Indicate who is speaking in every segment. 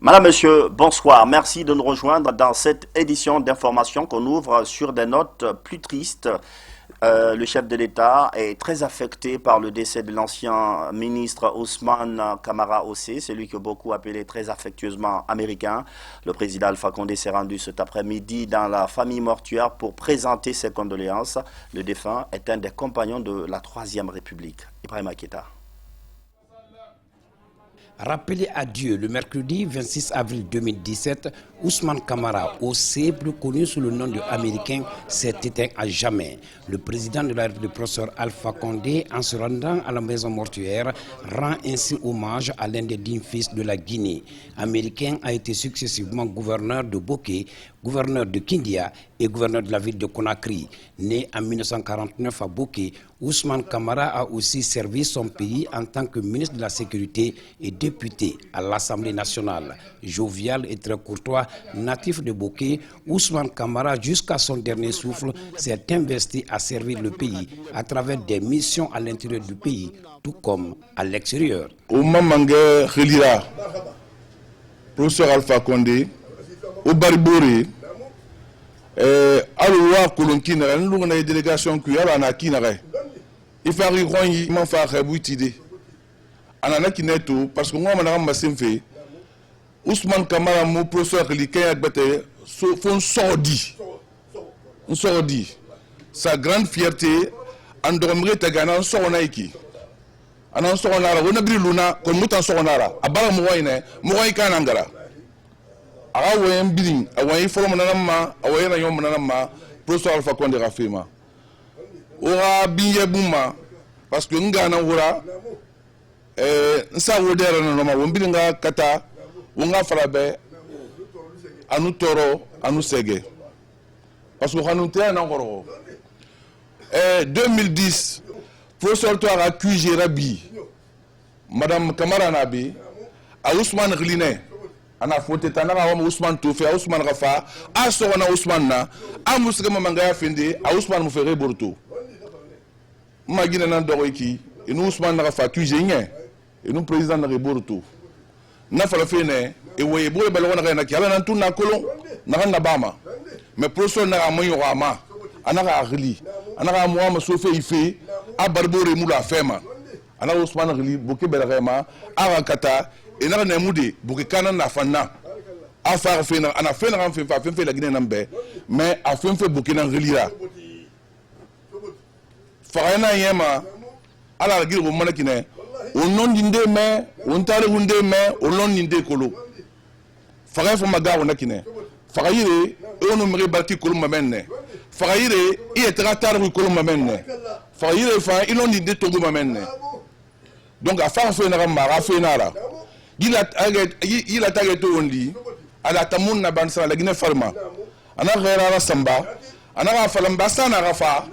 Speaker 1: Madame, Monsieur, bonsoir. Merci de nous rejoindre dans cette édition d'information qu'on ouvre sur des notes plus tristes. Le chef de l'État est très affecté par le décès de l'ancien ministre Ousmane Camara Ossé, celui que beaucoup appelaient très affectueusement américain. Le président Alpha Condé s'est rendu cet après-midi dans la famille mortuaire pour présenter ses condoléances. Le défunt est un des compagnons de la Troisième République. Ibrahima Keita.
Speaker 2: Rappelé à Dieu le mercredi 26 avril 2017, Ousmane Camara Ossé, plus connu sous le nom de Américain, s'est éteint à jamais. Le président de la République, le professeur Alpha Condé, en se rendant à la maison mortuaire, rend ainsi hommage à l'un des dignes fils de la Guinée. Américain a été successivement gouverneur de Boké, gouverneur de Kindia et gouverneur de la ville de Conakry. Né en 1949 à Boké, Ousmane Camara a aussi servi son pays en tant que ministre de la Sécurité et député à l'Assemblée nationale. Jovial et très courtois, natif de Boké, Ousmane Camara, jusqu'à son dernier souffle, s'est investi à servir le pays à travers des missions à l'intérieur du pays, tout comme à l'extérieur.
Speaker 3: Au Mamangé Relira, professeur Alpha Condé, au Baribori, à l'Ouwa Kolonkina, nous avons une délégation qui est à la Kinare. Il faut que nous fassions des idées. Parce que nous avons fait Ousmane Camara, mon professeur, qui est un sordi. Un sordi. Sa grande fierté, en dormir, tu as un sordi. Un sordi, on a brûlé Luna, comme nous avons sordi. À bas Mouaïne, Mouaïne Kanangara. A un biling, a un forum nanama, a un yom nanama, professeur Alpha Condé Rafema. Ora binye bouma, parce que nous avons nsa wodera no ma wombili nga kata wonga falabe anu toro anu sege parce que hanu te na ngoro 2010 professeur to a accusé Rabi madame Camara Nabi a Ousmane Gliné ana fote tanaka wa Ousmane Toufe a Ousmane Rafa a so na Ousmane na a muslima manga findi a Ousmane Moufere Borto magina nan doroiki et nous Ousmane Rafa accusé rien. Et nous président de Reborto. N'a pas fait né et oui boy balona na ki ala nan tuna kolon na bama. Mais professeur na amoyo rama anaka agli anaka mo so fe ife a barbore mu la fema. Ana Ousmane agli boke belrema a kata et na na mude boke kana na fanna. A faire fe na ana fe na fe la Guinée nambe mais a fe boke na agli la. Farana yema ala agli ko manakine au nom d'inde mais on t'a rehundé mais au nom d'inde colo faray fo magaro nakine farayire on numere barki colo mamenne farayire il est tratar colo mamenne farayire fa il on d'inde togo mamenne donc à faire fo na mara fo na la il a tagué to ondi ala tamun na bansa la Guinée farma ana ghera la samba ana ra falamba sana rafa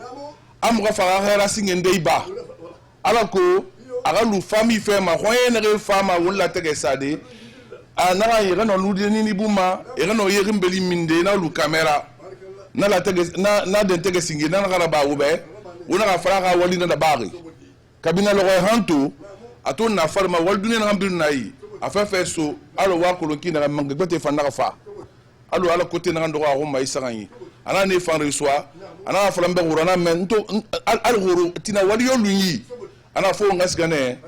Speaker 3: am rafa ghera singende ba alors que agalu famille fait ma royenne femme wala tege sade ana yere no ludeni ni buma yere no yere mbeli minde na lu camera na la tege na de tege singi na ngara ba ube una ga fara wali na bari kabina lo hantu ato na farma wal dunya na mbir nayi afa fe so alo wa ko loki na manga gbete fa na fa alo ala côté na ndo ko ma isaranyi ana ne fa resoi ana fa lambe urana men to al guru tina wali yo lunyi ana fo ngasigane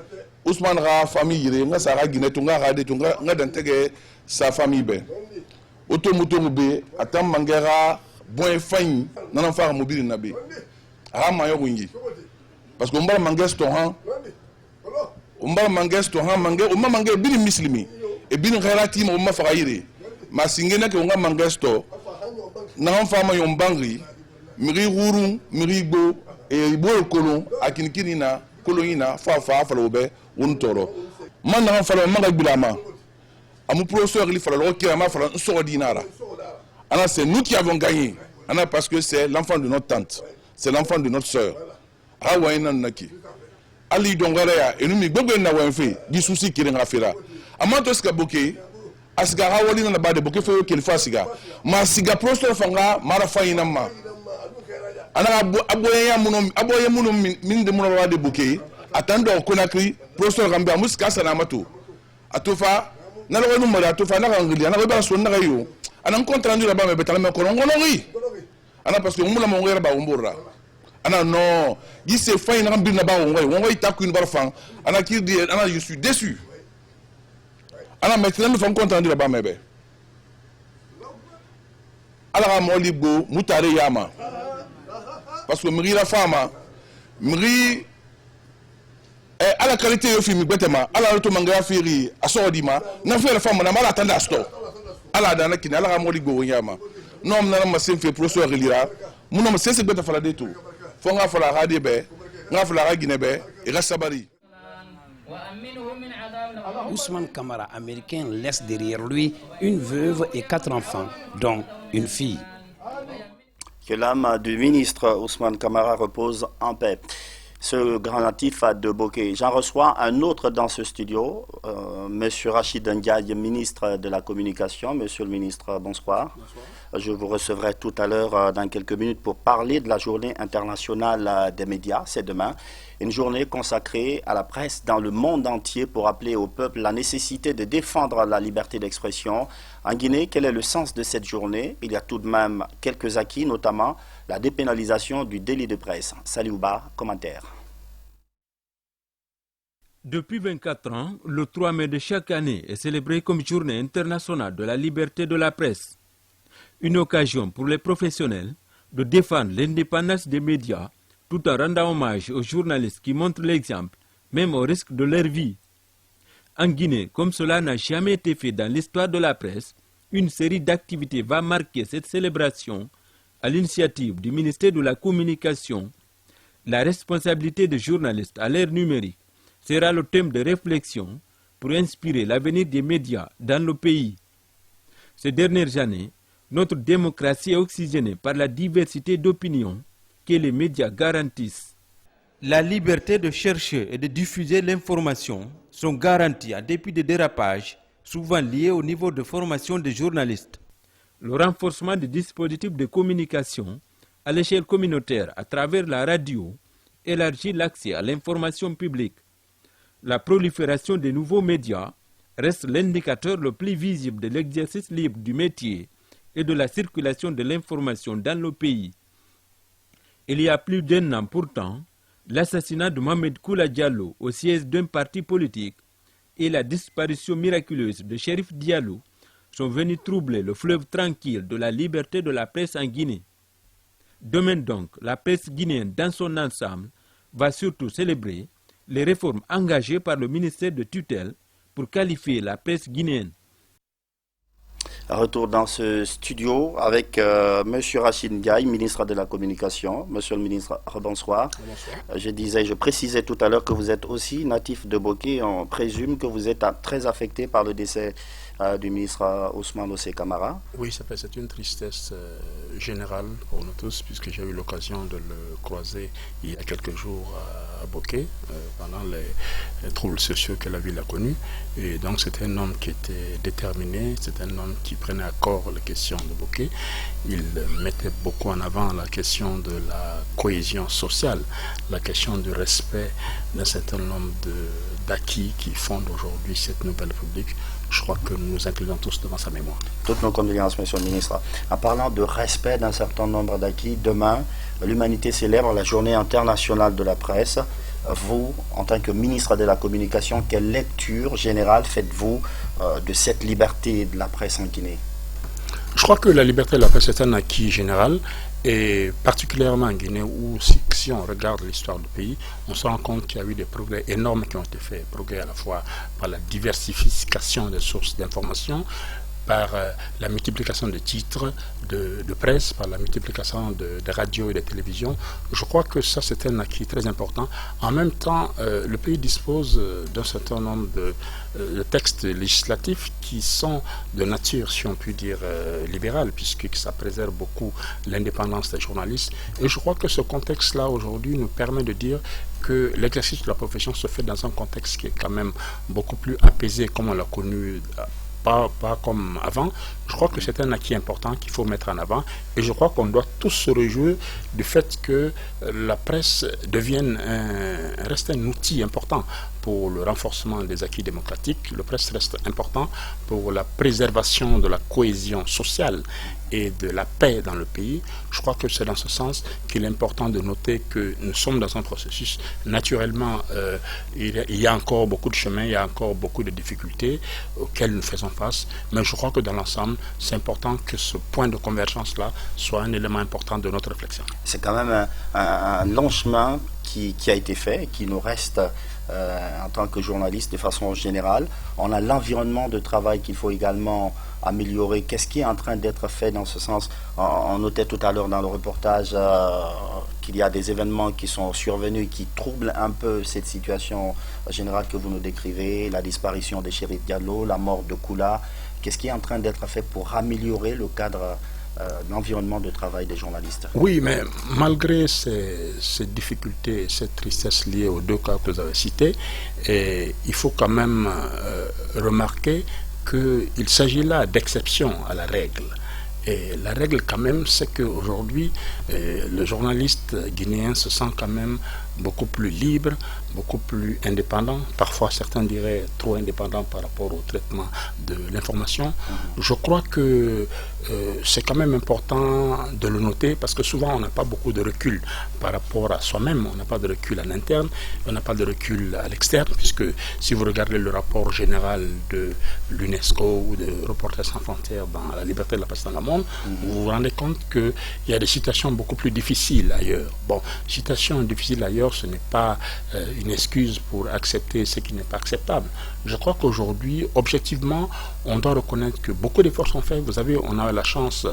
Speaker 3: Ousmane ra famille nga sa ra Guinée tunga ra de tunga nga dantege sa famille be oto muto be atam mangera bon fagne nana fa mobile na be ara mayo wingi parce que on va mangesto han on va mangesto han mange on mange bin muslimi e bin ghairati mo ma faire ma singena ke on va mangesto na fa ma yombangri miri wuru miri go e bo kolon akinikini na Coloina, Fafa, Falobe, Untoro. Maintenant, Falo Magabilama. À mon professeur, il fallait qu'il y ait un sordinara. Alors, c'est nous qui avons gagné. Alors, parce que c'est l'enfant de notre tante. C'est l'enfant de notre soeur. Awaïna Naki. Ali Dongarea, et nous, nous avons fait des soucis qui n'ont fait là. À moi, tout ce que Boké, Asgara Wali n'a pas de Boké, fait qu'il fasse siga. Ma siga professeur Fanga, Marafaïnama. Ana aboya muno min de muno de Boké attendre Conakry professeur Gambia muska sanamato atofa na lo no mara to fa na ngili na ba so na yo ana compte rendu là-bas mais betala ko ngolori ana parce que on la mo ngera ba umbura ana non il se fait na mbir na ba ngoi ta ku une bar fan ana ki di ana je suis déçu ana maintenant nous font compte rendu là-bas mais ala mo libo mutare yama parce que mri la femme mri à la qualité de film betema ala to manga firi asodima na fait la femme na mala tanda sto ala dana kina ala mo libo yama non na ma sem fait professeur lira mon nom c'est beta fala de tout fo nga fala ha de be nga fala ha gine be e rasabari.
Speaker 2: Ousmane Camara, américain, laisse derrière lui une veuve et 4 enfants, dont une fille.
Speaker 1: Que l'âme du ministre Ousmane Camara repose en paix. Ce grand natif de Bokeh. J'en reçois un autre dans ce studio, Monsieur Rachid Ndiaye, ministre de la Communication. Monsieur le ministre, bonsoir. Bonsoir. Je vous recevrai tout à l'heure dans quelques minutes pour parler de la journée internationale des médias. C'est demain. Une journée consacrée à la presse dans le monde entier pour rappeler au peuple la nécessité de défendre la liberté d'expression. En Guinée, quel est le sens de cette journée? Il y a tout de même quelques acquis, notamment la dépénalisation du délit de presse. Saliouba, commentaire.
Speaker 4: Depuis 24 ans, le 3 mai de chaque année est célébré comme journée internationale de la liberté de la presse. Une occasion pour les professionnels de défendre l'indépendance des médias tout en rendant hommage aux journalistes qui montrent l'exemple, même au risque de leur vie. En Guinée, comme cela n'a jamais été fait dans l'histoire de la presse, une série d'activités va marquer cette célébration à l'initiative du ministère de la Communication. La responsabilité des journalistes à l'ère numérique sera le thème de réflexion pour inspirer l'avenir des médias dans le pays. Ces dernières années, notre démocratie est oxygénée par la diversité d'opinions que les médias garantissent. La liberté de chercher et de diffuser l'information sont garanties en dépit des dérapages, souvent liés au niveau de formation des journalistes. Le renforcement des dispositifs de communication à l'échelle communautaire à travers la radio élargit l'accès à l'information publique. La prolifération des nouveaux médias reste l'indicateur le plus visible de l'exercice libre du métier et de la circulation de l'information dans le pays. Il y a plus d'un an pourtant, l'assassinat de Mohamed Koula Diallo au siège d'un parti politique et la disparition miraculeuse de Chérif Diallo sont venus troubler le fleuve tranquille de la liberté de la presse en Guinée. Demain donc, la presse guinéenne dans son ensemble va surtout célébrer les réformes engagées par le ministère de tutelle pour qualifier la presse guinéenne.
Speaker 1: Retour dans ce studio avec M. Rachid Ndiaye, ministre de la Communication. Monsieur le ministre, bonsoir. Bonsoir. Je précisais tout à l'heure que vous êtes aussi natif de Bokeh. On présume que vous êtes très affecté par le décès du ministre Ousmane Camara.
Speaker 5: Oui, c'est une tristesse générale pour nous tous, puisque j'ai eu l'occasion de le croiser il y a quelques jours à Bokeh, pendant les troubles sociaux que la ville a connus. Et donc c'est un homme qui était déterminé, c'est un homme qui prenait à corps les questions de Bokeh. Il mettait beaucoup en avant la question de la cohésion sociale, la question du respect d'un certain nombre d'acquis qui fondent aujourd'hui cette nouvelle République. Je crois que nous nous inclinons tous devant sa mémoire.
Speaker 1: Toutes nos condoléances, monsieur le ministre. En parlant de respect d'un certain nombre d'acquis, demain, l'humanité célèbre la journée internationale de la presse. Vous, en tant que ministre de la Communication, quelle lecture générale faites-vous de cette liberté de la presse en Guinée?
Speaker 5: Je crois que la liberté de la presse est un acquis général, et particulièrement en Guinée, où si on regarde l'histoire du pays, on se rend compte qu'il y a eu des progrès énormes qui ont été faits, progrès à la fois par la diversification des sources d'information, par la multiplication de titres de presse, par la multiplication de radios et de télévisions. Je crois que ça, c'est un acquis très important. En même temps, le pays dispose d'un certain nombre de textes législatifs qui sont de nature, si on peut dire, libérale, puisque ça préserve beaucoup l'indépendance des journalistes. Et je crois que ce contexte-là, aujourd'hui, nous permet de dire que l'exercice de la profession se fait dans un contexte qui est quand même beaucoup plus apaisé, comme on l'a connu pas comme avant. Je crois que c'est un acquis important qu'il faut mettre en avant, et je crois qu'on doit tous se réjouir du fait que la presse reste un outil important pour le renforcement des acquis démocratiques. Le presse reste important pour la préservation de la cohésion sociale et de la paix dans le pays. Je crois que c'est dans ce sens qu'il est important de noter que nous sommes dans un processus. Naturellement, il y a encore beaucoup de chemin, il y a encore beaucoup de difficultés auxquelles nous faisons face, mais je crois que dans l'ensemble, c'est important que ce point de convergence-là soit un élément important de notre réflexion.
Speaker 1: C'est quand même un long chemin qui a été fait, qui nous reste en tant que journaliste de façon générale. On a l'environnement de travail qu'il faut également améliorer. Qu'est-ce qui est en train d'être fait dans ce sens? On notait tout à l'heure dans le reportage qu'il y a des événements qui sont survenus, qui troublent un peu cette situation générale que vous nous décrivez, la disparition de Chérif Diallo, la mort de Koula. Qu'est-ce qui est en train d'être fait pour améliorer le cadre l'environnement de travail des journalistes?
Speaker 5: Oui, mais malgré ces difficultés, cette tristesse liée aux deux cas que vous avez cités, il faut quand même remarquer qu'il s'agit là d'exception à la règle. Et la règle quand même, c'est qu'aujourd'hui, le journaliste guinéen se sent quand même beaucoup plus libre, beaucoup plus indépendant. Parfois, certains diraient trop indépendant par rapport au traitement de l'information. Je crois que c'est quand même important de le noter parce que souvent, on n'a pas beaucoup de recul par rapport à soi-même. On n'a pas de recul en interne, on n'a pas de recul à l'externe, puisque si vous regardez le rapport général de l'UNESCO ou de Reporters sans frontières dans la liberté de la presse dans le monde, vous vous rendez compte qu'il y a des situations beaucoup plus difficiles ailleurs. Bon, situations difficiles ailleurs, ce n'est pas une excuse pour accepter ce qui n'est pas acceptable. Je crois qu'aujourd'hui, objectivement, on doit reconnaître que beaucoup d'efforts sont faits. Vous savez, on a la chance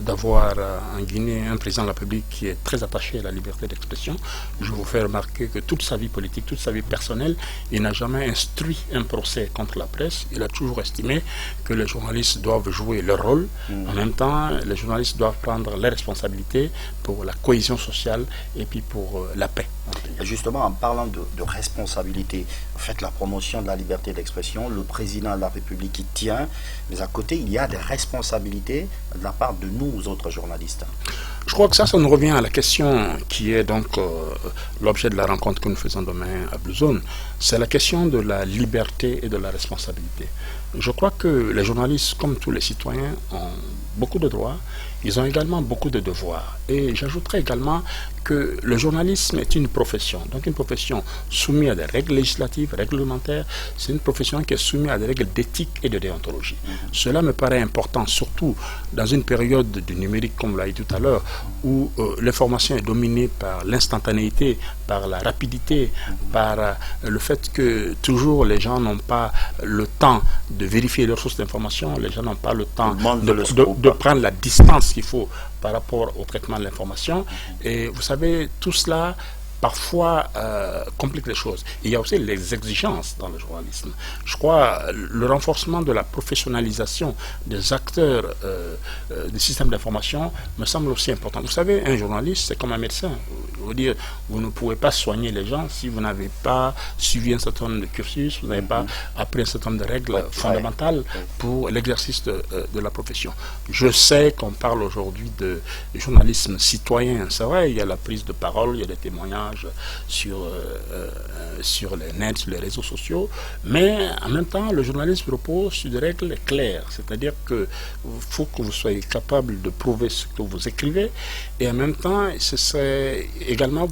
Speaker 5: d'avoir en Guinée un président de la République qui est très attaché à la liberté d'expression. Je vous fais remarquer que toute sa vie politique, toute sa vie personnelle, il n'a jamais instruit un procès contre la presse. Il a toujours estimé que les journalistes doivent jouer leur rôle. En même temps, les journalistes doivent prendre les responsabilités pour la cohésion sociale et puis pour la paix.
Speaker 1: Justement, en parlant de responsabilité, faites la promotion de la liberté d'expression, le président de la République y tient, mais à côté, il y a des responsabilités de la part de nous, autres journalistes.
Speaker 5: Je crois que ça nous revient à la question qui est donc l'objet de la rencontre que nous faisons demain à Blue Zone. C'est la question de la liberté et de la responsabilité. Je crois que les journalistes, comme tous les citoyens, ont beaucoup de droits, ils ont également beaucoup de devoirs. Et j'ajouterais également que le journalisme est une profession, donc une profession soumise à des règles législatives, réglementaires, c'est une profession qui est soumise à des règles d'éthique et de déontologie. Cela me paraît important, surtout dans une période du numérique, comme l'a dit tout à l'heure, où l'information est dominée par l'instantanéité, par la rapidité, par le fait que toujours les gens n'ont pas le temps de vérifier leurs sources d'information, les gens n'ont pas le temps de prendre la distance qu'il faut par rapport au traitement de l'information. Et vous savez, tout cela parfois complique les choses. Il y a aussi les exigences dans le journalisme. Je crois le renforcement de la professionnalisation des acteurs des systèmes d'information me semble aussi important. Vous savez, un journaliste, c'est comme un médecin. Je veux dire, vous ne pouvez pas soigner les gens si vous n'avez pas suivi un certain nombre de cursus, vous n'avez pas appris un certain nombre de règles fondamentales pour l'exercice de la profession. Je sais qu'on parle aujourd'hui de journalisme citoyen. C'est vrai, il y a la prise de parole, il y a des témoignages sur les nets, sur les réseaux sociaux, mais en même temps, le journalisme repose sur des règles claires, c'est-à-dire qu'il faut que vous soyez capable de prouver ce que vous écrivez, et en même temps, ce serait également,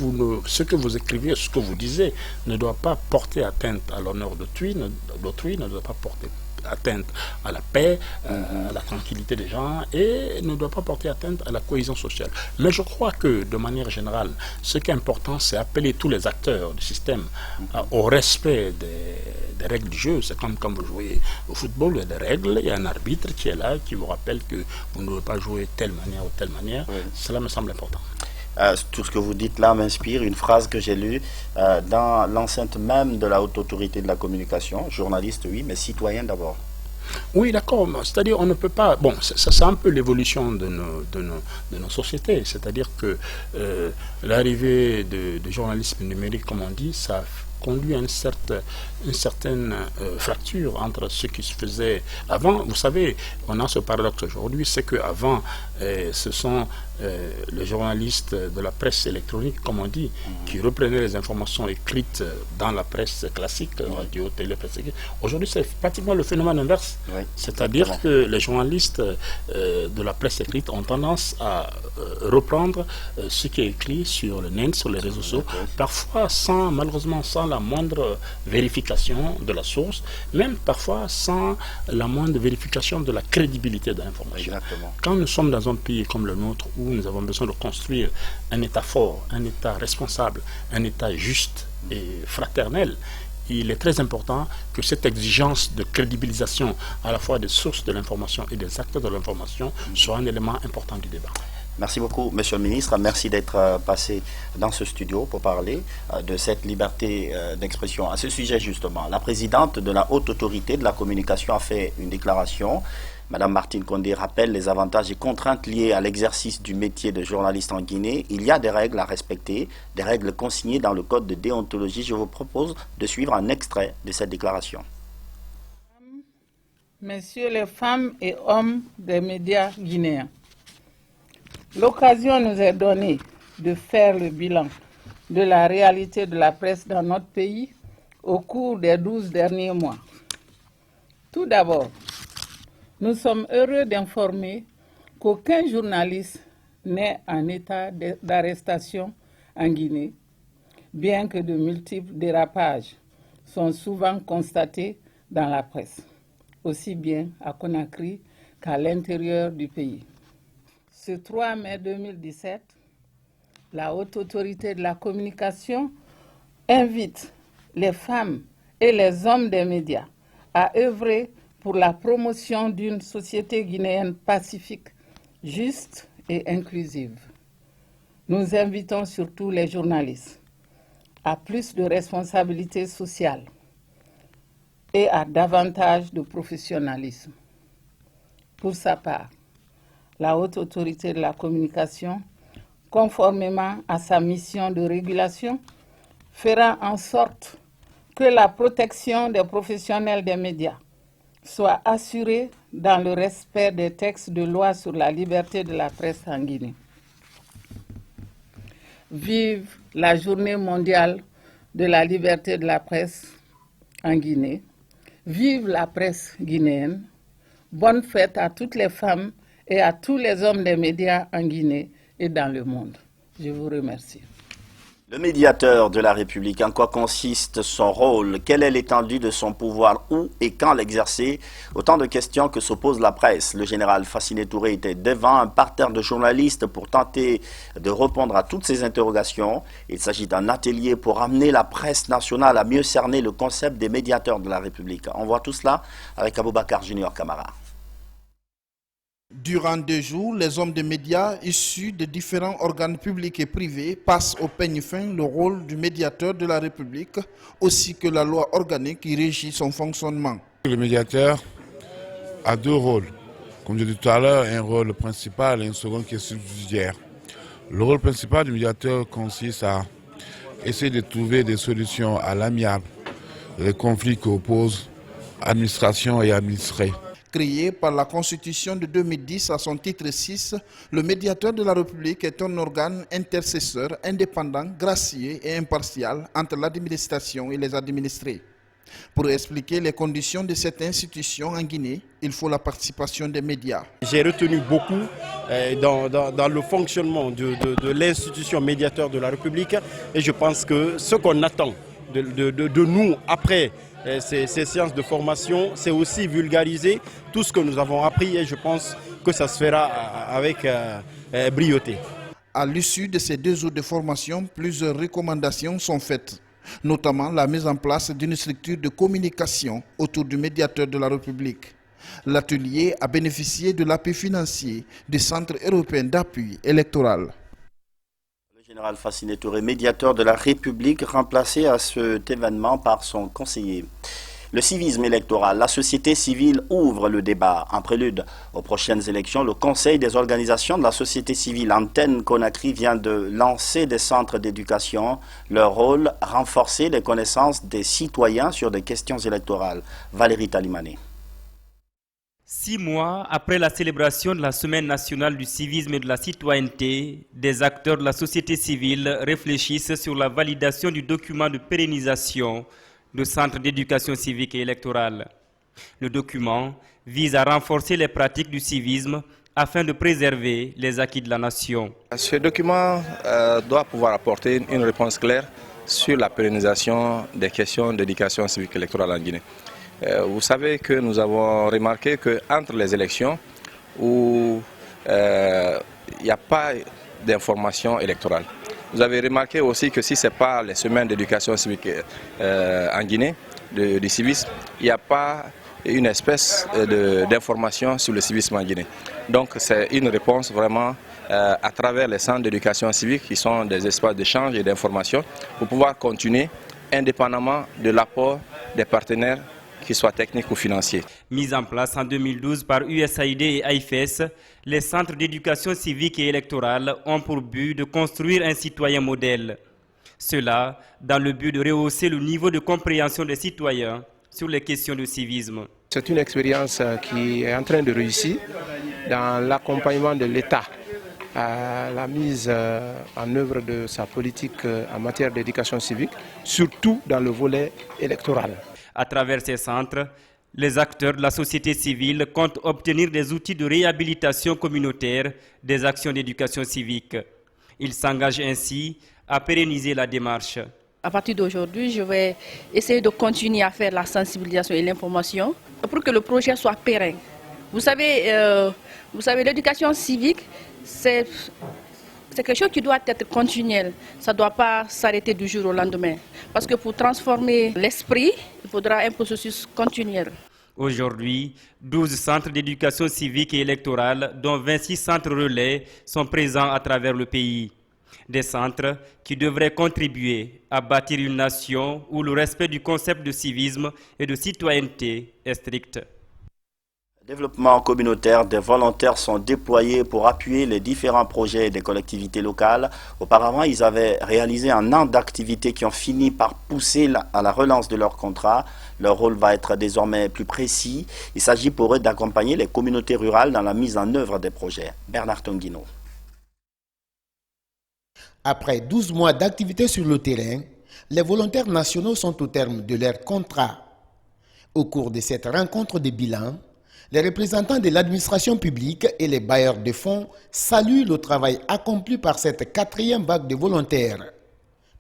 Speaker 5: ce que vous écrivez, ce que vous disiez, ne doit pas porter atteinte à l'honneur d'autrui, ne doit pas porter atteinte à la paix, à la tranquillité des gens et ne doit pas porter atteinte à la cohésion sociale. Mais je crois que, de manière générale, ce qui est important, c'est appeler tous les acteurs du système au respect des règles du jeu. C'est comme quand vous jouez au football, il y a des règles, il y a un arbitre qui est là, qui vous rappelle que vous ne devez pas jouer telle manière ou telle manière. Oui. Cela me semble important.
Speaker 1: Tout ce que vous dites là m'inspire une phrase que j'ai lue dans l'enceinte même de la haute autorité de la communication. Journaliste, oui, mais citoyen d'abord.
Speaker 5: Oui, d'accord. C'est-à-dire, on ne peut pas... Bon, c'est un peu l'évolution de nos sociétés. C'est-à-dire que l'arrivée du journalisme numérique, comme on dit, ça conduit à une certaine fracture entre ce qui se faisait avant. Vous savez, on a ce paradoxe aujourd'hui, c'est qu'avant, ce sont les journalistes de la presse électronique, comme on dit, qui reprenaient les informations écrites dans la presse classique, radio, télé, presse écrite. Aujourd'hui, c'est pratiquement le phénomène inverse. C'est-à-dire que les journalistes de la presse écrite ont tendance à reprendre ce qui est écrit sur le net, sur les réseaux sociaux, parfois malheureusement sans la moindre vérification de la source, même parfois sans la moindre vérification de la crédibilité de l'information. Quand nous sommes dans un pays comme le nôtre où nous avons besoin de construire un État fort, un État responsable, un État juste et fraternel, il est très important que cette exigence de crédibilisation à la fois des sources de l'information et des acteurs de l'information soit un élément important du débat.
Speaker 1: Merci beaucoup, Monsieur le Ministre. Merci d'être passé dans ce studio pour parler de cette liberté d'expression. À ce sujet, justement, la présidente de la Haute Autorité de la Communication a fait une déclaration. Madame Martine Condé rappelle les avantages et contraintes liées à l'exercice du métier de journaliste en Guinée. Il y a des règles à respecter, des règles consignées dans le code de déontologie. Je vous propose de suivre un extrait de cette déclaration.
Speaker 6: Messieurs les femmes et hommes des médias guinéens, l'occasion nous est donnée de faire le bilan de la réalité de la presse dans notre pays au cours des 12 derniers mois. Tout d'abord, nous sommes heureux d'informer qu'aucun journaliste n'est en état d'arrestation en Guinée, bien que de multiples dérapages sont souvent constatés dans la presse, aussi bien à Conakry qu'à l'intérieur du pays. Ce 3 mai 2017, la Haute Autorité de la Communication invite les femmes et les hommes des médias à œuvrer pour la promotion d'une société guinéenne pacifique, juste et inclusive. Nous invitons surtout les journalistes à plus de responsabilité sociale et à davantage de professionnalisme. Pour sa part, la Haute Autorité de la Communication, conformément à sa mission de régulation, fera en sorte que la protection des professionnels des médias soit assurée dans le respect des textes de loi sur la liberté de la presse en Guinée. Vive la Journée mondiale de la liberté de la presse en Guinée. Vive la presse guinéenne. Bonne fête à toutes les femmes et à tous les hommes des médias en Guinée et dans le monde. Je vous remercie.
Speaker 1: Le médiateur de la République, en quoi consiste son rôle? Quelle est l'étendue de son pouvoir? Où et quand l'exercer? Autant de questions que s'oppose la presse. Le général Fassiné Touré était devant un parterre de journalistes pour tenter de répondre à toutes ces interrogations. Il s'agit d'un atelier pour amener la presse nationale à mieux cerner le concept des médiateurs de la République. On voit tout cela avec Aboubacar Junior Camara.
Speaker 7: Durant 2 jours, les hommes des médias issus de différents organes publics et privés passent au peigne fin le rôle du médiateur de la République, ainsi que la loi organique qui régit son fonctionnement.
Speaker 3: Le médiateur a 2 rôles. Comme je l'ai dit tout à l'heure, un rôle principal et un second qui est subsidiaire. Le rôle principal du médiateur consiste à essayer de trouver des solutions à l'amiable des conflits qui opposent administration et administrés.
Speaker 7: Créé par la Constitution de 2010 à son titre 6, le médiateur de la République est un organe intercesseur indépendant, gracieux et impartial entre l'administration et les administrés. Pour expliquer les conditions de cette institution en Guinée, il faut la participation des médias.
Speaker 8: J'ai retenu beaucoup dans le fonctionnement de l'institution médiateur de la République et je pense que ce qu'on attend de nous après ces séances de formation, c'est aussi vulgariser tout ce que nous avons appris et je pense que ça se fera avec brilloté.
Speaker 7: À l'issue de ces 2 jours de formation, plusieurs recommandations sont faites, notamment la mise en place d'une structure de communication autour du médiateur de la République. L'atelier a bénéficié de l'appui financier du Centre européen d'appui électoral.
Speaker 1: Le général Fassiné Touré, médiateur de la République, remplacé à cet événement par son conseiller. Le civisme électoral, la société civile ouvre le débat. En prélude aux prochaines élections, le Conseil des organisations de la société civile Antenne Conakry vient de lancer des centres d'éducation. Leur rôle, renforcer les connaissances des citoyens sur des questions électorales. Valérie Talimané.
Speaker 9: 6 mois après la célébration de la Semaine nationale du civisme et de la citoyenneté, des acteurs de la société civile réfléchissent sur la validation du document de pérennisation de centres d'éducation civique et électorale. Le document vise à renforcer les pratiques du civisme afin de préserver les acquis de la nation.
Speaker 10: Ce document doit pouvoir apporter une réponse claire sur la pérennisation des questions d'éducation civique et électorale en Guinée. Vous savez que nous avons remarqué qu'entre les élections où il n'y a pas d'information électorale, vous avez remarqué aussi que si ce n'est pas les semaines d'éducation civique en Guinée, du civisme, il n'y a pas une espèce d'information sur le civisme en Guinée. Donc c'est une réponse vraiment à travers les centres d'éducation civique qui sont des espaces d'échange et d'information pour pouvoir continuer indépendamment de l'apport des partenaires qu'ils soient techniques ou financiers.
Speaker 9: Mis en place en 2012 par USAID et AIFES, les centres d'éducation civique et électorale ont pour but de construire un citoyen modèle. Cela dans le but de rehausser le niveau de compréhension des citoyens sur les questions de civisme.
Speaker 11: C'est une expérience qui est en train de réussir dans l'accompagnement de l'État à la mise en œuvre de sa politique en matière d'éducation civique, surtout dans le volet électoral.
Speaker 9: À travers ces centres, les acteurs de la société civile comptent obtenir des outils de réhabilitation communautaire des actions d'éducation civique. Ils s'engagent ainsi à pérenniser la démarche.
Speaker 12: À partir d'aujourd'hui, je vais essayer de continuer à faire la sensibilisation et l'information pour que le projet soit pérenne. Vous savez, l'éducation civique, c'est quelque chose qui doit être continuel. Ça ne doit pas s'arrêter du jour au lendemain. Parce que pour transformer l'esprit, il faudra un processus continuel.
Speaker 9: Aujourd'hui, 12 centres d'éducation civique et électorale, dont 26 centres relais, sont présents à travers le pays. Des centres qui devraient contribuer à bâtir une nation où le respect du concept de civisme et de citoyenneté est strict.
Speaker 1: Développement communautaire, des volontaires sont déployés pour appuyer les différents projets des collectivités locales. Auparavant, ils avaient réalisé un an d'activités qui ont fini par pousser à la relance de leur contrat. Leur rôle va être désormais plus précis. Il s'agit pour eux d'accompagner les communautés rurales dans la mise en œuvre des projets. Bernard Tonguino.
Speaker 2: Après 12 mois d'activité sur le terrain, les volontaires nationaux sont au terme de leur contrat. Au cours de cette rencontre de bilan, les représentants de l'administration publique et les bailleurs de fonds saluent le travail accompli par cette 4e vague de volontaires.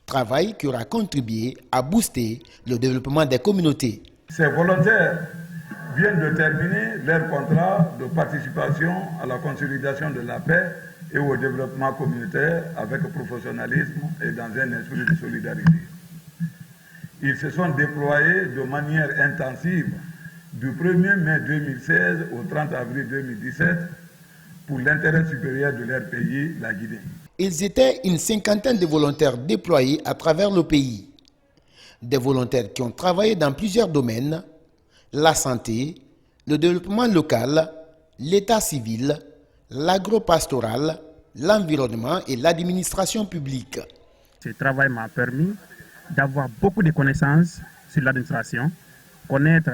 Speaker 2: Travail qui aura contribué à booster le développement des communautés.
Speaker 13: Ces volontaires viennent de terminer leur contrat de participation à la consolidation de la paix et au développement communautaire avec professionnalisme et dans un esprit de solidarité. Ils se sont déployés de manière intensive du 1er mai 2016 au 30 avril 2017 pour l'intérêt supérieur de leur pays, la Guinée.
Speaker 2: Ils étaient une 50aine de volontaires déployés à travers le pays. Des volontaires qui ont travaillé dans plusieurs domaines, la santé, le développement local, l'état civil, l'agropastoral, l'environnement et l'administration publique.
Speaker 14: Ce travail m'a permis d'avoir beaucoup de connaissances sur l'administration, connaître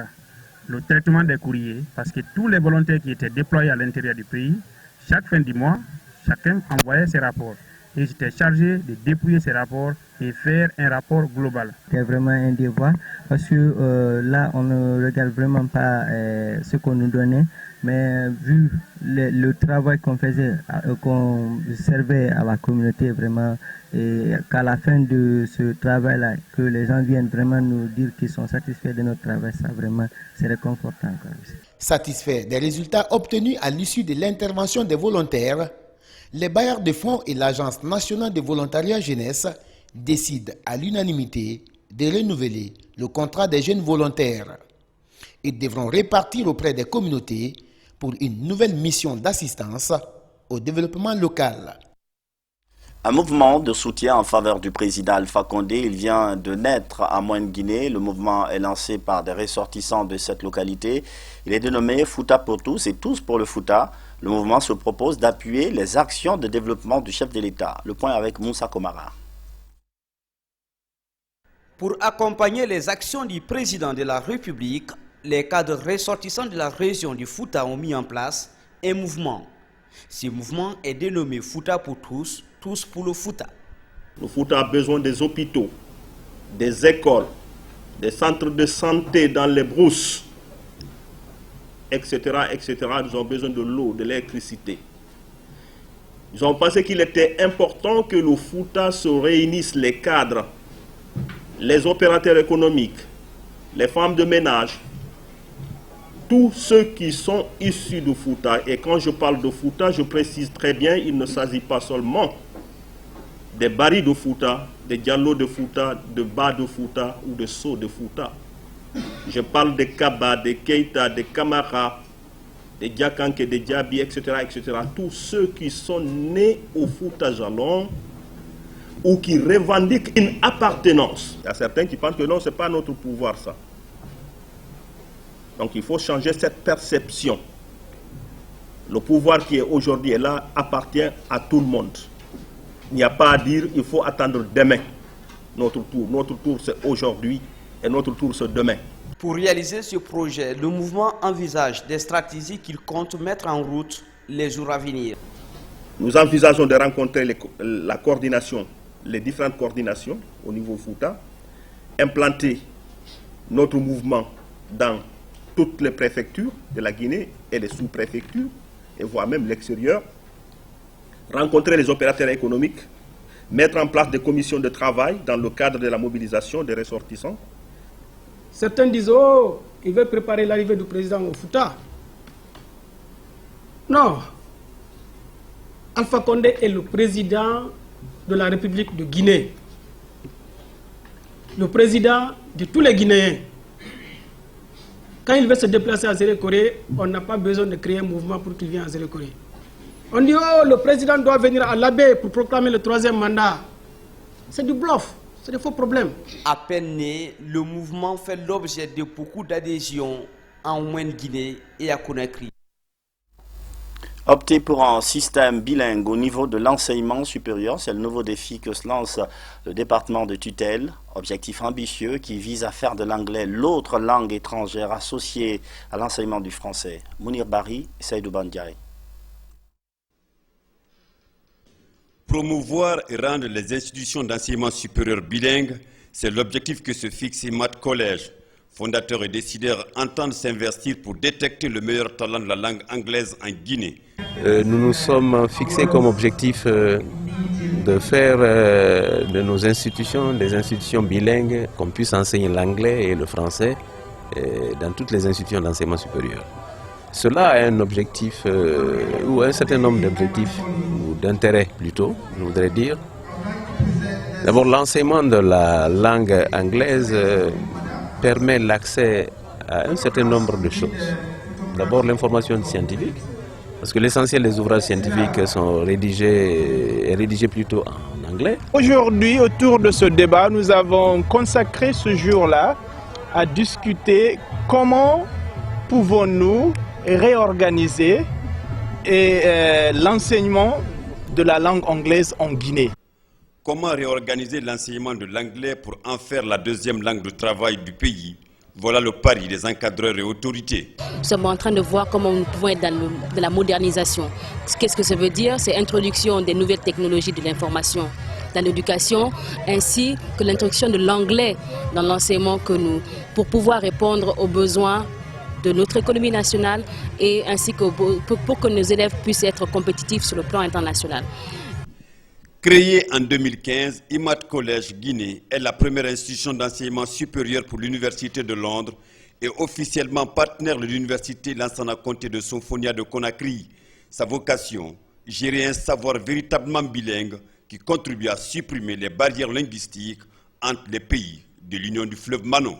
Speaker 14: le traitement des courriers, parce que tous les volontaires qui étaient déployés à l'intérieur du pays, chaque fin du mois, chacun envoyait ses rapports. Et j'étais chargé de dépouiller ces rapports et faire un rapport global.
Speaker 15: C'est vraiment un devoir, parce que là, on ne regarde vraiment pas ce qu'on nous donnait, mais vu le travail qu'on faisait, qu'on servait à la communauté vraiment, et qu'à la fin de ce travail-là, que les gens viennent vraiment nous dire qu'ils sont satisfaits de notre travail, ça vraiment, c'est réconfortant.
Speaker 2: Satisfaits des résultats obtenus à l'issue de l'intervention des volontaires, les bailleurs de fonds et l'Agence nationale de volontariat jeunesse décident à l'unanimité de renouveler le contrat des jeunes volontaires. Ils devront répartir auprès des communautés pour une nouvelle mission d'assistance au développement local.
Speaker 1: Un mouvement de soutien en faveur du président Alpha Condé, il vient de naître à Moine-Guinée. Le mouvement est lancé par des ressortissants de cette localité. Il est dénommé Fouta pour tous et tous pour le Fouta. Le mouvement se propose d'appuyer les actions de développement du chef de l'État. Le point avec Moussa Komara.
Speaker 16: Pour accompagner les actions du président de la République, les cadres ressortissants de la région du Fouta ont mis en place un mouvement. Ce mouvement est dénommé Fouta pour tous, tous pour le Fouta.
Speaker 17: Le Fouta a besoin des hôpitaux, des écoles, des centres de santé dans les brousses, etc., etc. Nous avons besoin de l'eau, de l'électricité. Nous avons pensé qu'il était important que le Fouta se réunisse, les cadres, les opérateurs économiques, les femmes de ménage, tous ceux qui sont issus du Fouta. Et quand je parle de Fouta, je précise très bien, il ne s'agit pas seulement des Bari de Fouta, des Diallo de Fouta, de Ba de Fouta ou de So de Fouta. Je parle des Kaba, des Keita, des Kamara, des Diakanke, des Diaby, etc., etc. Tous ceux qui sont nés au Fouta Jalon ou qui revendiquent une appartenance. Il y a certains qui pensent que non, ce n'est pas notre pouvoir ça. Donc il faut changer cette perception. Le pouvoir qui est aujourd'hui là appartient à tout le monde. Il n'y a pas à dire il faut attendre demain notre tour. Notre tour c'est aujourd'hui et notre tour c'est demain.
Speaker 16: Pour réaliser ce projet, le mouvement envisage des stratégies qu'il compte mettre en route les jours à venir.
Speaker 17: Nous envisageons de rencontrer la coordination, les différentes coordinations au niveau Fouta, implanter notre mouvement dans toutes les préfectures de la Guinée et les sous-préfectures, et voire même l'extérieur, rencontrer les opérateurs économiques, mettre en place des commissions de travail dans le cadre de la mobilisation des ressortissants.
Speaker 18: Certains disent, oh, il veut préparer l'arrivée du président au Fouta. Non. Alpha Condé est le président de la République de Guinée. Le président de tous les Guinéens. Quand il veut se déplacer à Zéro-Corée, on n'a pas besoin de créer un mouvement pour qu'il vienne à Zéro-Corée. On dit, oh, le président doit venir à l'Abbé pour proclamer le 3e mandat. C'est du bluff, c'est des faux problèmes.
Speaker 16: À peine né, le mouvement fait l'objet de beaucoup d'adhésions en Guinée et à Conakry.
Speaker 1: Opter pour un système bilingue au niveau de l'enseignement supérieur, c'est le nouveau défi que se lance le département de tutelle. Objectif ambitieux qui vise à faire de l'anglais l'autre langue étrangère associée à l'enseignement du français. Mounir Bari, Seydou Bandiaï.
Speaker 19: Promouvoir et rendre les institutions d'enseignement supérieur bilingues, c'est l'objectif que se fixe IMAT Collège. Fondateurs et décideurs entendent s'investir pour détecter le meilleur talent de la langue anglaise en Guinée.
Speaker 11: Nous nous sommes fixés comme objectif de faire de nos institutions des institutions bilingues, qu'on puisse enseigner l'anglais et le français dans toutes les institutions d'enseignement supérieur. Cela a un objectif, ou un certain nombre d'objectifs, ou d'intérêts plutôt, je voudrais dire. D'abord, l'enseignement de la langue anglaise permet l'accès à un certain nombre de choses. D'abord, l'information scientifique, parce que l'essentiel des ouvrages scientifiques sont rédigés plutôt en anglais.
Speaker 20: Aujourd'hui, autour de ce débat, nous avons consacré ce jour-là à discuter comment pouvons-nous réorganiser l'enseignement de la langue anglaise en Guinée.
Speaker 19: Comment réorganiser l'enseignement de l'anglais pour en faire la deuxième langue de travail du pays? Voilà le pari des encadreurs et autorités.
Speaker 21: Nous sommes en train de voir comment nous pouvons être dans la modernisation. Qu'est-ce que ça veut dire? C'est l'introduction des nouvelles technologies de l'information dans l'éducation, ainsi que l'introduction de l'anglais dans l'enseignement pour pouvoir répondre aux besoins de notre économie nationale et ainsi que pour que nos élèves puissent être compétitifs sur le plan international.
Speaker 19: Créée en 2015, IMAT Collège Guinée est la première institution d'enseignement supérieur pour l'Université de Londres et officiellement partenaire de l'Université Lansana Conté de Symphonia de Conakry. Sa vocation, gérer un savoir véritablement bilingue qui contribue à supprimer les barrières linguistiques entre les pays de l'Union du fleuve Mano.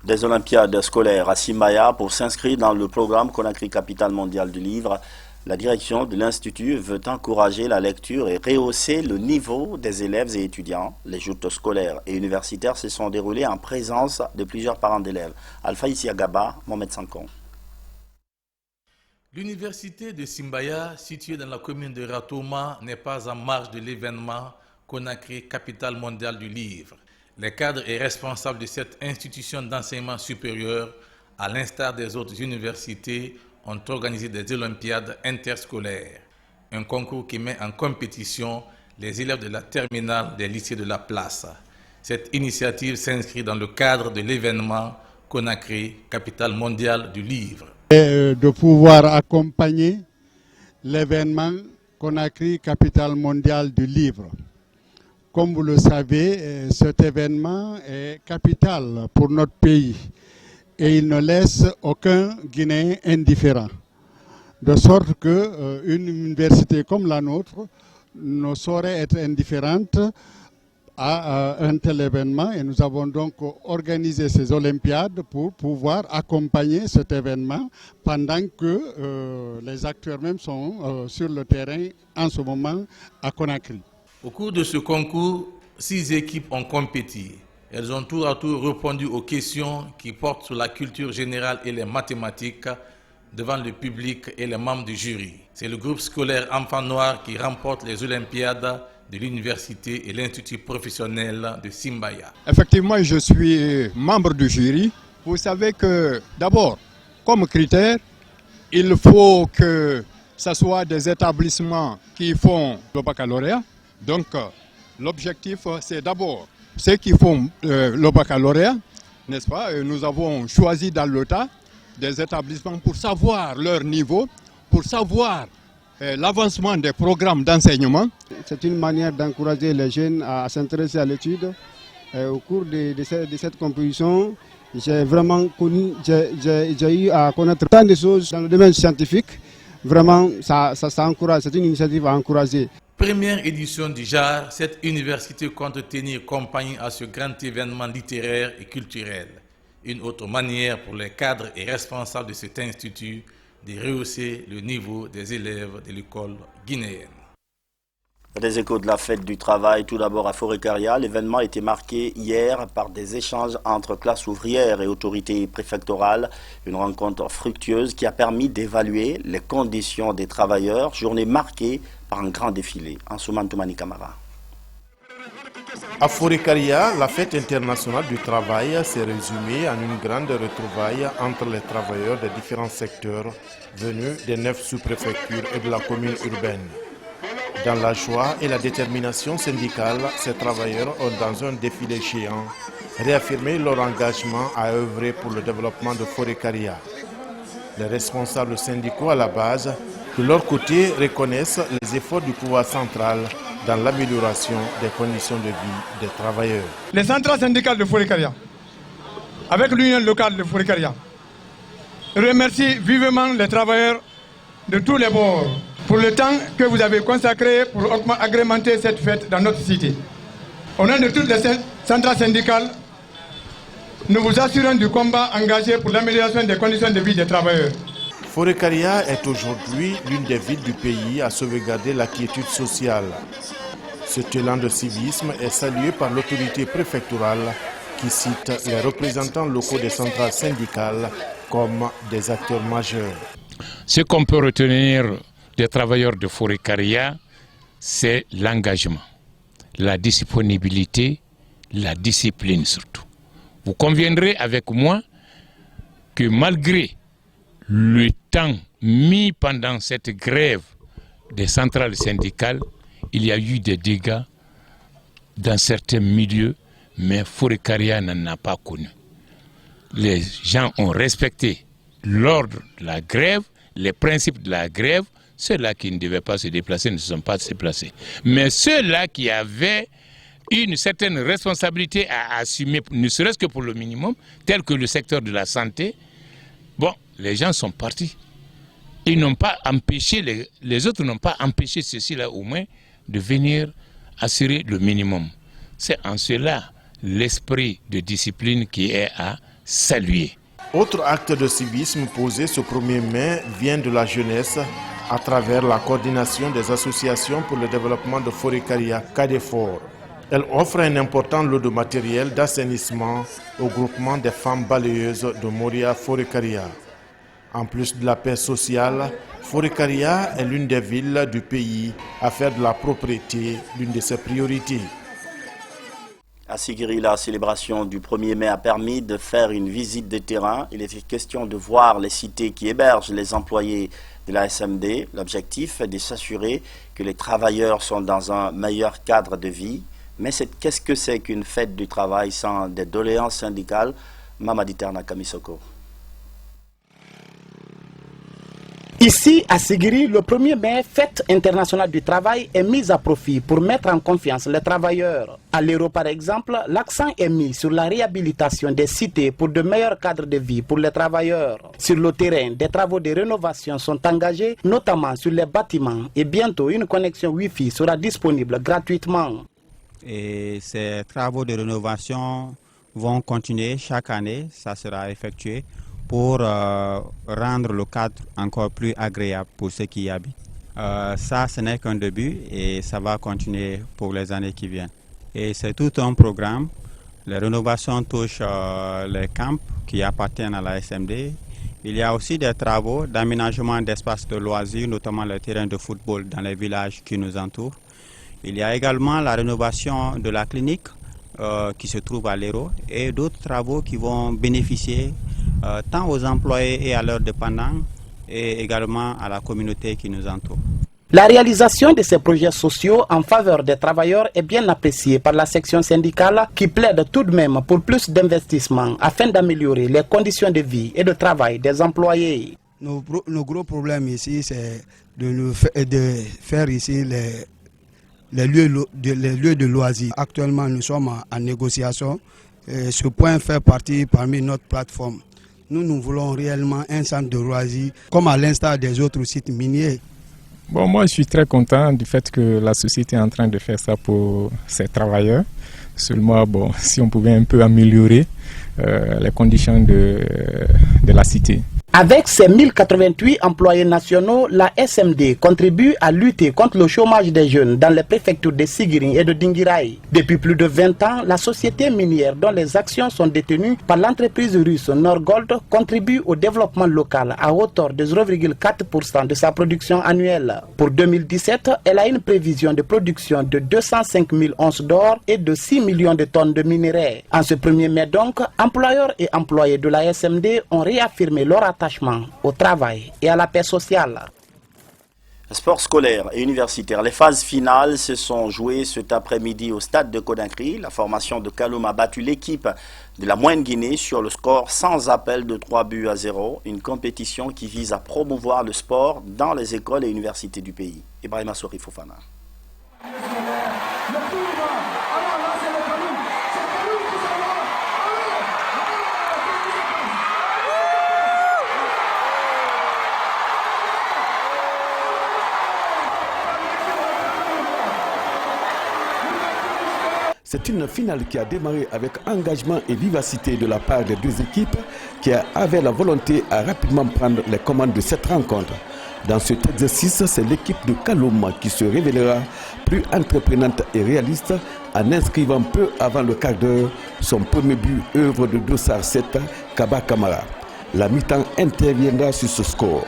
Speaker 1: Des Olympiades scolaires à Simbaya pour s'inscrire dans le programme Conakry Capitale mondiale du livre. La direction de l'Institut veut encourager la lecture et rehausser le niveau des élèves et étudiants. Les joutes scolaires et universitaires se sont déroulées en présence de plusieurs parents d'élèves. Alpha Issiagaba, Mohamed Sankon.
Speaker 22: L'université de Simbaya, située dans la commune de Ratouma, n'est pas en marge de l'événement Conakry Capitale mondiale du livre. Les cadres et responsables de cette institution d'enseignement supérieur à l'instar des autres universités, ont organisé des olympiades interscolaires. Un concours qui met en compétition les élèves de la terminale des lycées de la place. Cette initiative s'inscrit dans le cadre de l'événement Conakry, capitale mondiale du livre.
Speaker 4: De pouvoir accompagner l'événement Conakry, capitale mondiale du livre. Comme vous le savez, cet événement est capital pour notre pays et il ne laisse aucun Guinéen indifférent. De sorte qu'une université comme la nôtre ne saurait être indifférente à un tel événement et nous avons donc organisé ces Olympiades pour pouvoir accompagner cet événement pendant que les acteurs même sont sur le terrain en ce moment à Conakry.
Speaker 22: Au cours de ce concours, 6 équipes ont compéti. Elles ont tour à tour répondu aux questions qui portent sur la culture générale et les mathématiques devant le public et les membres du jury. C'est le groupe scolaire Enfants Noirs qui remporte les Olympiades de l'université et l'institut professionnel de Simbaya.
Speaker 4: Effectivement, je suis membre du jury. Vous savez que d'abord, comme critère, il faut que ce soit des établissements qui font le baccalauréat. Donc, l'objectif, c'est d'abord ceux qui font le baccalauréat, n'est-ce pas? Et nous avons choisi dans le tas des établissements pour savoir leur niveau, pour savoir l'avancement des programmes d'enseignement.
Speaker 5: C'est une manière d'encourager les jeunes à s'intéresser à l'étude. Au cours de cette compétition, j'ai vraiment connu, j'ai eu à connaître tant de choses dans le domaine scientifique. Vraiment, ça encourage, c'est une initiative à encourager.
Speaker 22: Première édition du JAR, cette université compte tenir compagnie à ce grand événement littéraire et culturel. Une autre manière pour les cadres et responsables de cet institut de rehausser le niveau des élèves de l'école guinéenne.
Speaker 1: Des échos de la fête du travail, tout d'abord à Forêt-Caria. L'événement a été marqué hier par des échanges entre classes ouvrières et autorités préfectorales. Une rencontre fructueuse qui a permis d'évaluer les conditions des travailleurs. Journée marquée par un grand défilé. Ansoumane Toumani Camara.
Speaker 23: À Forêt-Caria, la fête internationale du travail s'est résumée en une grande retrouvaille entre les travailleurs des différents secteurs venus des 9 sous-préfectures et de la commune urbaine. Dans la joie et la détermination syndicale, ces travailleurs ont, dans un défilé géant, réaffirmé leur engagement à œuvrer pour le développement de Forêt-Caria. Les responsables syndicaux à la base, de leur côté, reconnaissent les efforts du pouvoir central dans l'amélioration des conditions de vie des travailleurs.
Speaker 24: Les centrales syndicales de Forêt-Caria, avec l'union locale de Forêt-Caria, remercient vivement les travailleurs de tous les bords pour le temps que vous avez consacré pour agrémenter cette fête dans notre cité. Au nom de toutes les centrales syndicales, nous vous assurons du combat engagé pour l'amélioration des conditions de vie des travailleurs.
Speaker 23: Forêt-Caria est aujourd'hui l'une des villes du pays à sauvegarder la quiétude sociale. Cet élan de civisme est salué par l'autorité préfectorale qui cite les représentants locaux des centrales syndicales comme des acteurs majeurs.
Speaker 25: Ce qu'on peut retenir des travailleurs de Forêt-Caria, c'est l'engagement, la disponibilité, la discipline surtout. Vous conviendrez avec moi que malgré le temps mis pendant cette grève des centrales syndicales, il y a eu des dégâts dans certains milieux, mais Forêt-Caria n'en a pas connu. Les gens ont respecté l'ordre de la grève, les principes de la grève. Ceux-là qui ne devaient pas se déplacer ne se sont pas déplacés. Mais ceux-là qui avaient une certaine responsabilité à assumer, ne serait-ce que pour le minimum, tel que le secteur de la santé, bon, les gens sont partis. Ils n'ont pas empêché, les autres n'ont pas empêché ceux-ci-là au moins de venir assurer le minimum. C'est en cela l'esprit de discipline qui est à saluer.
Speaker 23: Autre acte de civisme posé ce 1er mai vient de la jeunesse à travers la coordination des associations pour le développement de Forêt-Caria, CADEFOR. Elle offre un important lot de matériel d'assainissement au groupement des femmes balayeuses de Moria Forêt-Caria. En plus de la paix sociale, Forêt-Caria est l'une des villes du pays à faire de la propriété l'une de ses priorités.
Speaker 1: À Sigiri, la célébration du 1er mai a permis de faire une visite de terrain. Il était question de voir les cités qui hébergent les employés de la SMD. L'objectif est de s'assurer que les travailleurs sont dans un meilleur cadre de vie. Mais qu'est-ce que c'est qu'une fête du travail sans des doléances syndicales? Mamadi Terna Kamisoko.
Speaker 3: Ici, à Sigiri, le 1er mai, fête internationale du travail est mise à profit pour mettre en confiance les travailleurs. À l'Hérault, par exemple, l'accent est mis sur la réhabilitation des cités pour de meilleurs cadres de vie pour les travailleurs. Sur le terrain, des travaux de rénovation sont engagés, notamment sur les bâtiments, et bientôt une connexion Wi-Fi sera disponible gratuitement.
Speaker 6: Et ces travaux de rénovation vont continuer chaque année, ça sera effectué pour rendre le cadre encore plus agréable pour ceux qui y habitent. Ça, ce n'est qu'un début et ça va continuer pour les années qui viennent. Et c'est tout un programme. Les rénovations touchent les camps qui appartiennent à la SMD. Il y a aussi des travaux d'aménagement d'espaces de loisirs, notamment le terrain de football dans les villages qui nous entourent. Il y a également la rénovation de la clinique qui se trouve à l'Hérault et d'autres travaux qui vont bénéficier tant aux employés et à leurs dépendants et également à la communauté qui nous entoure.
Speaker 3: La réalisation de ces projets sociaux en faveur des travailleurs est bien appréciée par la section syndicale qui plaide tout de même pour plus d'investissements afin d'améliorer les conditions de vie et de travail des employés.
Speaker 7: Nos gros problèmes ici, c'est de faire ici les lieux de loisirs. Actuellement, nous sommes en négociation et ce point fait partie parmi notre plateforme. Nous voulons réellement un centre de loisirs comme à l'instar des autres sites miniers.
Speaker 8: Bon, moi, je suis très content du fait que la société est en train de faire ça pour ses travailleurs. Seulement, bon, si on pouvait un peu améliorer les conditions de la cité.
Speaker 3: Avec ses 1088 employés nationaux, la SMD contribue à lutter contre le chômage des jeunes dans les préfectures de Sigiri et de Dinguiraye. Depuis plus de 20 ans, la société minière dont les actions sont détenues par l'entreprise russe Norgold contribue au développement local à hauteur de 0,4% de sa production annuelle. Pour 2017, elle a une prévision de production de 205 000 onces d'or et de 6 millions de tonnes de minerais. En ce 1er mai donc, employeurs et employés de la SMD ont réaffirmé leur attachement au travail et à la paix sociale.
Speaker 1: Sport scolaire et universitaire. Les phases finales se sont jouées cet après-midi au stade de Conakry. La formation de Kaloum a battu l'équipe de la Moyenne-Guinée sur le score sans appel de 3-0. Une compétition qui vise à promouvoir le sport dans les écoles et universités du pays. Ibrahima Sori Fofana.
Speaker 10: C'est une finale qui a démarré avec engagement et vivacité de la part des deux équipes qui avaient la volonté à rapidement prendre les commandes de cette rencontre. Dans cet exercice, c'est l'équipe de Kaloum qui se révélera plus entreprenante et réaliste en inscrivant peu avant le quart d'heure son premier but, œuvre de Dossar 7, Kaba Kamara. La mi-temps interviendra sur ce score.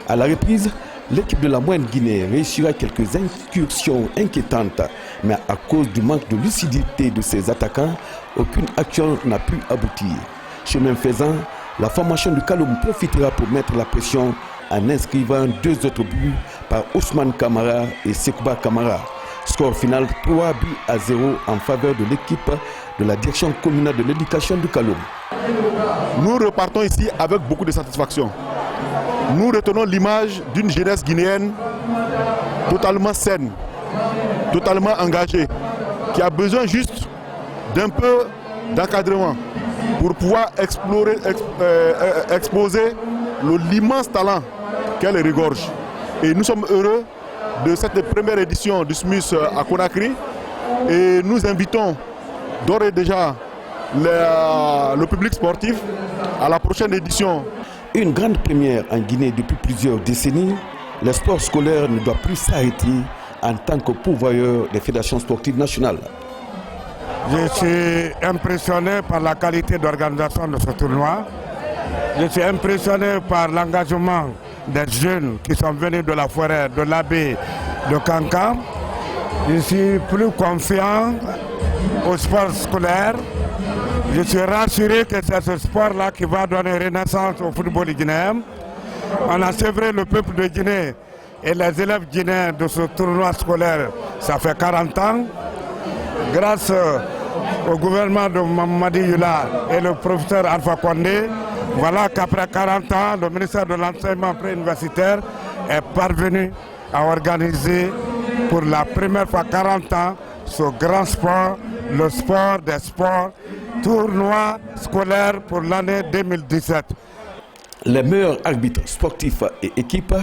Speaker 10: À la reprise, l'équipe de la Moyenne-Guinée réussira quelques incursions inquiétantes, mais à cause du manque de lucidité de ses attaquants, aucune action n'a pu aboutir. Chemin faisant, la formation de Kaloum profitera pour mettre la pression en inscrivant deux autres buts par Ousmane Kamara et Sekouba Kamara. Score final 3-0 en faveur de l'équipe de la direction communale de l'éducation de Kaloum.
Speaker 26: Nous repartons ici avec beaucoup de satisfaction. Nous retenons l'image d'une jeunesse guinéenne totalement saine, totalement engagée, qui a besoin juste d'un peu d'encadrement pour pouvoir exposer l'immense talent qu'elle regorge. Et nous sommes heureux de cette première édition du SMUS à Conakry et nous invitons d'ores et déjà le public sportif à la prochaine édition.
Speaker 10: Une grande première en Guinée depuis plusieurs décennies, le sport scolaire ne doit plus s'arrêter en tant que pourvoyeur des fédérations sportives nationales.
Speaker 27: Je suis impressionné par la qualité d'organisation de ce tournoi. Je suis impressionné par l'engagement des jeunes qui sont venus de la forêt, de l'abbé, de Kankan. Je suis plus confiant au sport scolaire. Je suis rassuré que c'est ce sport-là qui va donner renaissance au football guinéen. On a sévré le peuple de Guinée et les élèves guinéens de ce tournoi scolaire, ça fait 40 ans. Grâce au gouvernement de Mamadi Yula et le professeur Alpha Condé, voilà qu'après 40 ans, le ministère de l'enseignement préuniversitaire est parvenu à organiser pour la première fois 40 ans ce grand sport, le sport des sports, tournoi scolaire pour l'année 2017.
Speaker 10: Les meilleurs arbitres sportifs et équipes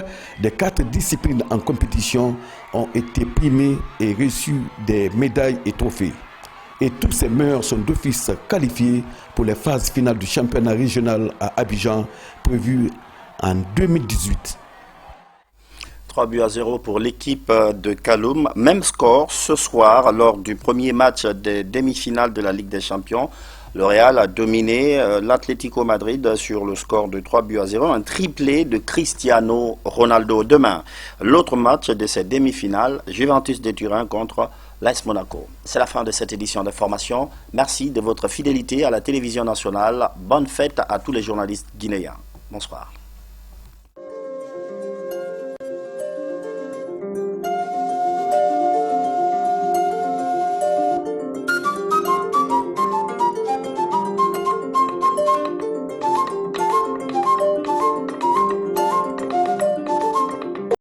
Speaker 10: des 4 disciplines en compétition ont été primés et reçu des médailles et trophées. Et tous ces meilleurs sont d'office qualifiés pour les phases finales du championnat régional à Abidjan prévu en 2018.
Speaker 1: 3-0 pour l'équipe de Kaloum. Même score ce soir lors du premier match des demi-finales de la Ligue des Champions. Le Real a dominé l'Atlético Madrid sur le score de 3-0, un triplé de Cristiano Ronaldo. Demain, l'autre match de cette demi-finale, Juventus de Turin contre l'AS Monaco. C'est la fin de cette édition d'information. Merci de votre fidélité à la télévision nationale. Bonne fête à tous les journalistes guinéens. Bonsoir.